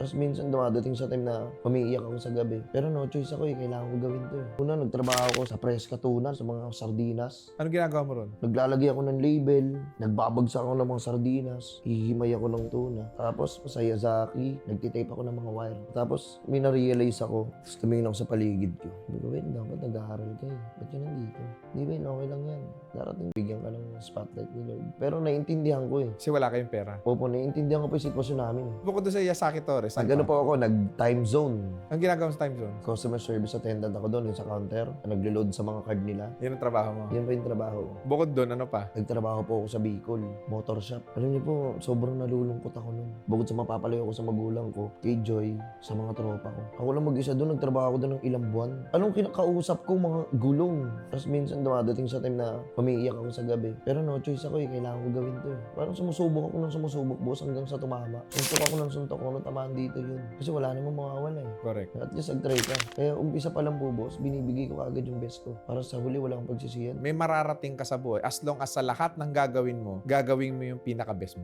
Tapos minsan dumadating sa time na umiiyak ako sa gabi. Pero no choice ako kailangan ko gawin to Una, nagtrabaho ako sa Fresca Tuna, sa mga sardinas. Anong ginagawa mo ron? Naglalagay ako ng label, nagbabagsak ako ng mga sardinas, hihimay ako ng tuna. Tapos, Sayazaki, nagtitape ako ng mga wire. Tapos, may na-realize ako, tapos tumingin ako sa paligid ko. Sabi ko, wait, dapat nag-aaral ka Ba't ka nandito? Di ba, okay lang yan. Darating, bigyan ka ng spotlight ni Lord. Pero naiintindihan ko Kasi wala kayong pera. Opo, naiintindihan ko pa yung sitwasyon namin Bukod doon sa Yasaki Torres, Nag-ano po ako, nag-time zone. Ang ginagawa mo sa time zone? Customer service attendant ako doon, yung sa counter. Naglo-load sa mga card nila. Yan ang trabaho mo. Yan pa yung trabaho ko. Bukod doon, ano pa? Nagtrabaho po ako sa Bicol, motor shop. Alam niyo po, sobrang nalulungkot ako nun. Bukod sa mapapalayo ko sa magulang ko, kay Joy, sa mga tropa ko. Ako lang mag-isa doon, nagtrabaho ako doon ng ilang buwan. Anong kinakausap ko, mga gulong. Tapos minsan dumadating sa time na umiiyak ako sa gabi. Pero no choice ako kailangan ko gawin to Parang sumusubok ako ng sumusubok, boss, hanggang sa tumama. Suntok ako ng suntok ko, tamaan dito yun. Kasi wala namang mawawala Correct. At least nag-try ka. Kaya umpisa pa lang po, boss, binibigay ko agad yung best ko. Para sa huli, wala akong pagsisiyan. May mararating ka sa buhay as long as sa lahat ng gagawin mo yung pinaka-best mo.